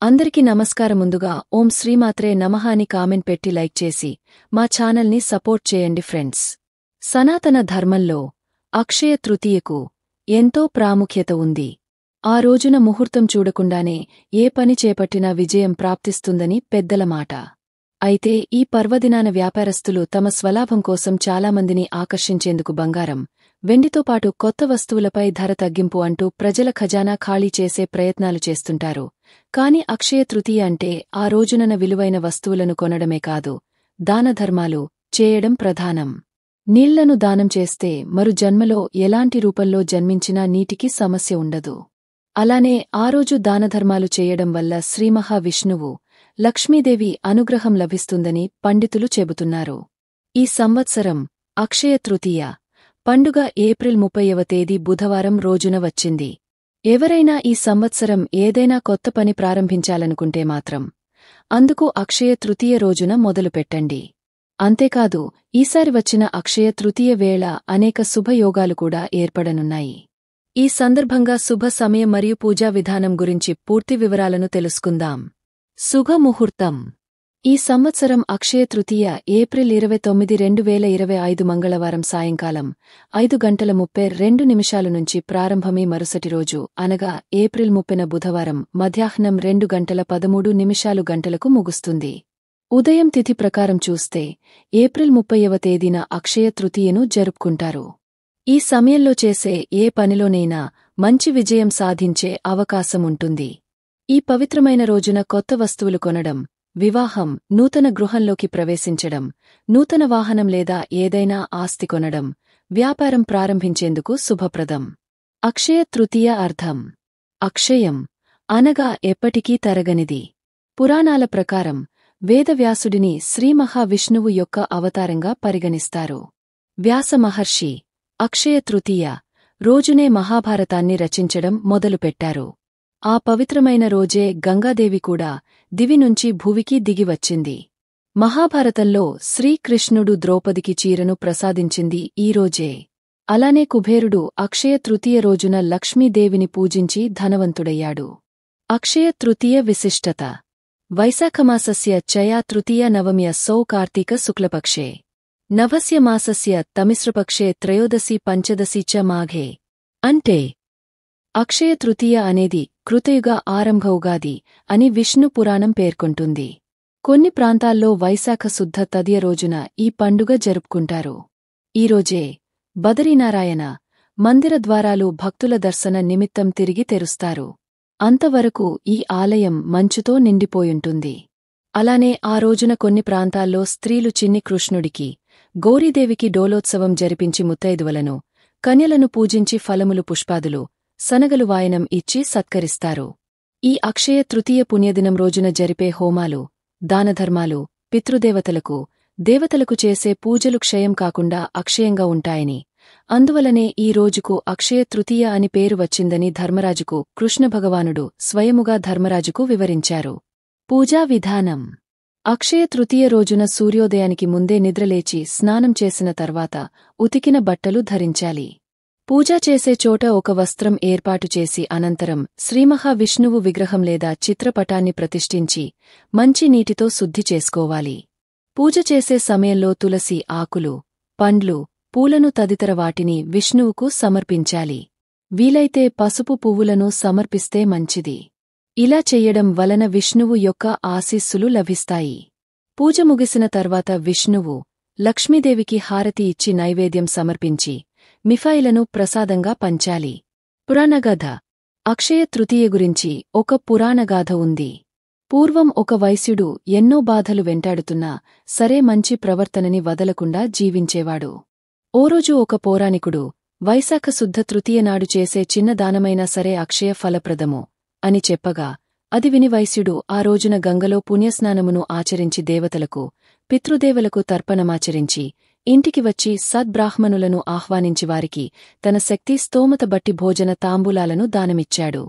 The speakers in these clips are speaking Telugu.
అందరికీ నమస్కారం. ముందుగా ఓం శ్రీమాత్రే నమః అని కామెంట్ పెట్టి లైక్ చేసి మా ఛానల్ని సపోర్ట్ చేయండి ఫ్రెండ్స్. సనాతన ధర్మంలో అక్షయ తృతీయకు ఎంతో ప్రాముఖ్యత ఉంది. ఆ రోజున ముహూర్తం చూడకుండానే ఏ పని చేపట్టినా విజయం ప్రాప్తిస్తుందని పెద్దల మాట. అయితే ఈ పర్వదినాన వ్యాపారస్తులు తమ స్వలాభం కోసం చాలామందిని ఆకర్షించేందుకు బంగారం, వెండితో పాటు కొత్త వస్తువులపై ధర తగ్గింపు అంటూ ప్రజల ఖజానా ఖాళీ చేసే ప్రయత్నాలు చేస్తుంటారు. కాని అక్షయ తృతీయ అంటే ఆ రోజునన విలువైన వస్తువులను కొనడమే కాదు, దానధర్మాలు చేయడం ప్రధానం. నీళ్లను దానం చేస్తే మరు జన్మలో ఎలాంటి రూపంలో జన్మించినా నీటికి సమస్య ఉండదు. అలానే ఆ రోజు దానధర్మాలు చేయడం వల్ల శ్రీమహావిష్ణువు, లక్ష్మీదేవి అనుగ్రహం లభిస్తుందని పండితులు చెబుతున్నారు. ఈ సంవత్సరం అక్షయ తృతీయ పండుగ ఏప్రిల్ 30వ తేదీ బుధవారం రోజున వచ్చింది. ఎవరైనా ఈ సంవత్సరం ఏదైనా కొత్త పని ప్రారంభించాలనుకుంటే మాత్రం అందుకు అక్షయ తృతీయ రోజున మొదలుపెట్టండి. అంతేకాదు, ఈసారి వచ్చిన అక్షయ తృతీయ వేళ అనేక శుభయోగాలు కూడా ఏర్పడనున్నాయి. ఈ సందర్భంగా శుభ సమయం మరియు పూజా విధానం గురించి పూర్తి వివరాలను తెలుసుకుందాం. శుభముహూర్తం. ఈ సంవత్సరం అక్షయ తృతీయ ఏప్రిల్ 29, 2025 మంగళవారం సాయంకాలం 5:32 నుంచి ప్రారంభమై మరుసటి రోజు అనగా ఏప్రిల్ 30న బుధవారం మధ్యాహ్నం 2:13 గంటలకు ముగుస్తుంది. ఉదయం తిథి ప్రకారం చూస్తే ఏప్రిల్ 30వ తేదీన అక్షయ తృతీయను జరుపుకుంటారు. ఈ సమయంలో చేసే ఏ పనిలోనైనా మంచి విజయం సాధించే అవకాశం ఉంటుంది. ఈ పవిత్రమైన రోజున కొత్త వస్తువులు కొనడం, వివాహం, నూతన గృహంలోకి ప్రవేశించడం, నూతన వాహనం లేదా ఏదైనా ఆస్తి కొనడం, వ్యాపారం ప్రారంభించేందుకు శుభప్రదం. అక్షయ తృతీయ అర్థం. అక్షయం అనగా ఎప్పటికీ తరగనిది. పురాణాల ప్రకారం వేదవ్యాసుడిని శ్రీమహావిష్ణువు యొక్క అవతారంగా పరిగణిస్తారు. వ్యాస మహర్షి అక్షయ తృతీయ రోజునే మహాభారతాన్ని రచించడం మొదలుపెట్టారు. ఆ పవిత్రమైన రోజే గంగాదేవి కూడా దివి నుంచి భువికి దిగివచ్చింది. మహాభారతంలో శ్రీకృష్ణుడు ద్రౌపదికి చీరను ప్రసాదించింది ఈ రోజే. అలానే కుబేరుడు అక్షయ తృతీయ రోజున లక్ష్మీదేవిని పూజించి ధనవంతుడయ్యాడు. అక్షయ తృతీయ విశిష్టత. వైశాఖమాసస్య చయా తృతీయ నవమ్యస్సౌ కార్తీక శుక్లపక్షే నవస్య మాసస్య తమిశ్రపక్షే త్రయోదశి పంచదశి చ మాఘే. అంటే అక్షయ తృతీయ అనేది కృతయుగ ఆరంభ ఉగాది అని విష్ణు పురాణం పేర్కొంటుంది. కొన్ని ప్రాంతాల్లో వైశాఖ శుద్ధ తదియ రోజున ఈ పండుగ జరుపుకుంటారు. ఈరోజే బదరీనారాయణ మందిర ద్వారాలు భక్తుల దర్శన నిమిత్తం తిరిగి తెరుస్తారు. అంతవరకు ఈ ఆలయం మంచుతో నిండిపోయుంటుంది. అలానే ఆ రోజున కొన్ని ప్రాంతాల్లో స్త్రీలు చిన్ని కృష్ణుడికి, గౌరీదేవికి డోలోత్సవం జరిపించి ముత్తైదువలను, కన్యలను పూజించి ఫలములు, పుష్పాదులు, శనగలు వాయనం ఇచ్చి సత్కరిస్తారు. ఈ అక్షయ తృతీయ పుణ్యదినం రోజున జరిపే హోమాలు, దానధర్మాలు, పితృదేవతలకు, దేవతలకు చేసే పూజలు క్షయం కాకుండా అక్షయంగా ఉంటాయని, అందువలనే ఈ రోజుకు అక్షయ తృతీయ అని పేరు వచ్చిందని ధర్మరాజుకు కృష్ణభగవానుడు స్వయముగా ధర్మరాజుకు వివరించారు. పూజా విధానం. అక్షయ తృతీయ రోజున సూర్యోదయానికి ముందే నిద్రలేచి స్నానం చేసిన తర్వాత ఉతికిన బట్టలు ధరించాలి. పూజ చేసే చోట ఒక వస్త్రం ఏర్పాటు చేసి అనంతరం శ్రీమహావిష్ణువు విగ్రహం లేదా చిత్రపటాన్ని ప్రతిష్ఠించి మంచి నీటితో శుద్ధి చేసుకోవాలి. పూజ చేసే సమయంలో తులసి ఆకులు, పండ్లు, పూలను తదితర వాటిని విష్ణువుకు సమర్పించాలి. వీలైతే పసుపు పువ్వులను సమర్పిస్తే మంచిది. ఇలా చెయ్యడం వలన విష్ణువు యొక్క ఆశీస్సులు లభిస్తాయి. పూజ ముగిసిన తర్వాత విష్ణువు, లక్ష్మీదేవికి హారతి ఇచ్చి నైవేద్యం సమర్పించి మిఠాయిలను ప్రసాదంగా పంచాలి. పురాణగాథ. అక్షయ తృతీయ గురించి ఒక పురాణగాథ ఉంది. పూర్వం ఒక వైశ్యుడు ఎన్నో బాధలు వెంటాడుతున్నా సరే మంచి ప్రవర్తనని వదలకుండా జీవించేవాడు. ఓ రోజు ఒక పౌరాణికుడు వైశాఖ శుద్ధ తృతీయ నాడు చేసే చిన్న దానమైనా సరే అక్షయ ఫలప్రదము అని చెప్పగా అది విని వైశ్యుడు ఆ రోజున గంగలో పుణ్యస్నానమును ఆచరించి దేవతలకు, పితృదేవులకు తర్పణమాచరించి ఇంటికి వచ్చి సద్బ్రాహ్మణులను ఆహ్వానించి వారికి తన శక్తి స్తోమత బట్టి భోజన తాంబూలాలను దానమిచ్చాడు.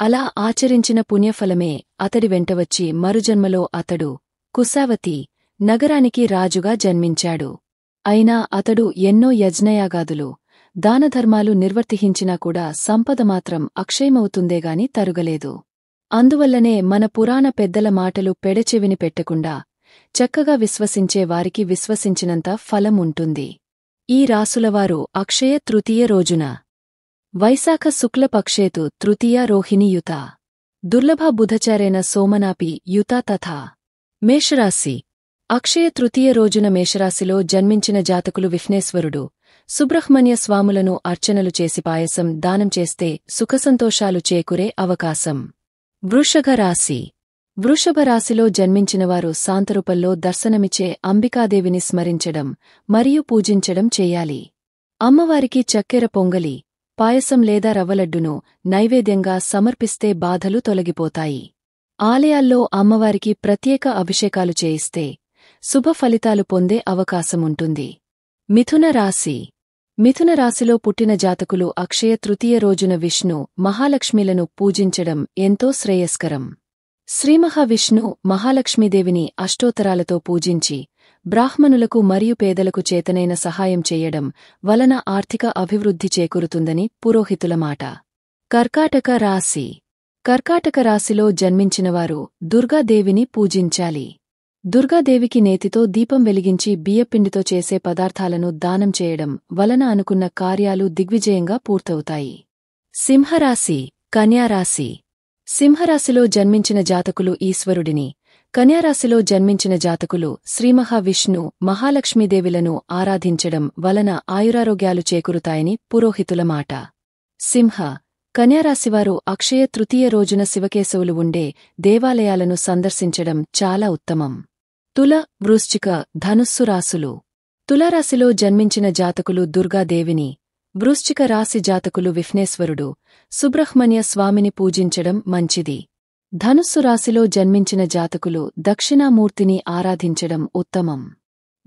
అలా ఆచరించిన పుణ్యఫలమే అతడి వెంటవచ్చి మరుజన్మలో అతడు కుశావతి నగరానికి రాజుగా జన్మించాడు. అయినా అతడు ఎన్నో యజ్ఞయాగాదులు, దానధర్మాలు నిర్వర్తించినా కూడా సంపద మాత్రం అక్షయమవుతుందేగాని తరుగలేదు. అందువల్లనే మన పురాణ పెద్దల మాటలు పెడచెవిని పెట్టకుండా చక్కగా విశ్వసించే వారికి విశ్వసించినంత ఫలం ఉంటుంది. ఈ రాసులవారు అక్షయ తృతీయ రోజున వైశాఖ శుక్లపక్షేతు తృతీయ రోహిణీయుత దుర్లభ బుధచారేన సోమనాపి యుత తథా. మేషరాశి. అక్షయ తృతీయ రోజున మేషరాశిలో జన్మించిన జాతకులు విఘ్నేశ్వరుడు, సుబ్రహ్మణ్య స్వాములను అర్చనలు చేసి పాయసం దానం చేస్తే సుఖసంతోషాలు చేకూరే అవకాశం. వృషభ రాశి. వృషభ రాశిలో జన్మించినవారు శాంతరూపంలో దర్శనమిచ్చే అంబికాదేవిని స్మరించడం మరియు పూజించడం చేయాలి. అమ్మవారికి చక్కెర పొంగలి, పాయసం లేదా రవ్వలడ్డును నైవేద్యంగా సమర్పిస్తే బాధలు తొలగిపోతాయి. ఆలయాల్లో అమ్మవారికి ప్రత్యేక అభిషేకాలు చేయిస్తే శుభ ఫలితాలు పొందే అవకాశముంటుంది. మిథున రాశి. మిథున రాశిలో పుట్టిన జాతకులు అక్షయ తృతీయ రోజున విష్ణు, మహాలక్ష్మిలను పూజించడం ఎంతో శ్రేయస్కరం. శ్రీమహావిష్ణు, మహాలక్ష్మీదేవిని అష్టోత్తరాలతో పూజించి బ్రాహ్మణులకు మరియు పేదలకు చేతనైన సహాయం చెయ్యడం వలన ఆర్థిక అభివృద్ధి చేకూరుతుందని పురోహితుల మాట. కర్కాటక రాశి. కర్కాటక రాశిలో జన్మించినవారు దుర్గాదేవిని పూజించాలి. దుర్గాదేవికి నేతితో దీపం వెలిగించి బియ్యపిండితో చేసే పదార్థాలను దానం చేయడం వలన అనుకున్న కార్యాలు దిగ్విజయంగా పూర్తవుతాయి. సింహరాశి. కన్యారాశి. సింహరాశిలో జన్మించిన జాతకులు ఈశ్వరుడిని, కన్యారాశిలో జన్మించిన జాతకులు శ్రీమహావిష్ణు, మహాలక్ష్మీదేవిలను ఆరాధించడం వలన ఆయురారోగ్యాలు చేకూరుతాయని పురోహితుల మాట. సింహ, కన్యారాశివారు అక్షయ తృతీయ రోజున శివకేశవులు ఉండే దేవాలయాలను సందర్శించడం చాలా ఉత్తమం. తుల, వృశ్చిక, ధనుస్సు రాశులు. తులారాశిలో జన్మించిన జాతకులు దుర్గాదేవిని, వృశ్చిక రాశి జాతకులు విఘ్నేశ్వరుడు, సుబ్రహ్మణ్య స్వామిని పూజించడం మంచిది. ధనుస్సు రాశిలో జన్మించిన జాతకులు దక్షిణామూర్తిని ఆరాధించడం ఉత్తమం.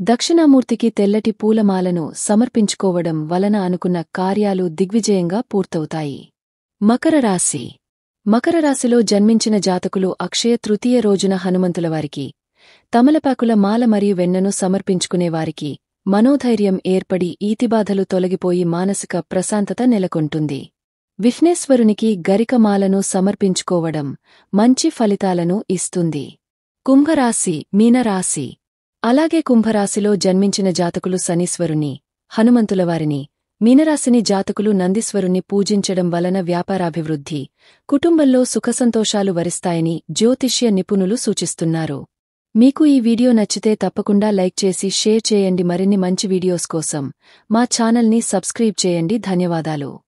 దక్షిణామూర్తికి తెల్లటి పూలమాలను సమర్పించుకోవడం వలన అనుకున్న కార్యాలు దిగ్విజయంగా పూర్తవుతాయి. మకర రాశి. మకర రాశిలో జన్మించిన జాతకులు అక్షయ తృతీయ రోజున హనుమంతులవారికి, తమలపాకుల మాల మరియు వెన్నను సమర్పించుకునేవారికి మనోధైర్యం ఏర్పడి ఈతిబాధలు తొలగిపోయి మానసిక ప్రశాంతత నెలకొంటుంది. విఘ్నేశ్వరునికి గరికమాలను సమర్పించుకోవడం మంచి ఫలితాలను ఇస్తుంది. కుంభరాశి, మీనరాశి. అలాగే కుంభరాశిలో జన్మించిన జాతకులు శనీశ్వరుని, హనుమంతులవారిని, మీనరాశిని జాతకులు నందీశ్వరుణ్ణి పూజించడం వలన వ్యాపారాభివృద్ధి, కుటుంబంలో సుఖసంతోషాలు వరిస్తాయని జ్యోతిష్య నిపుణులు సూచిస్తున్నారు. మీకు ఈ వీడియో నచ్చితే తప్పకుండా లైక్ చేసి షేర్ చేయండి. మరిన్ని మంచి వీడియోస్ కోసం మా ఛానల్ని సబ్స్క్రైబ్ చేయండి. ధన్యవాదాలు.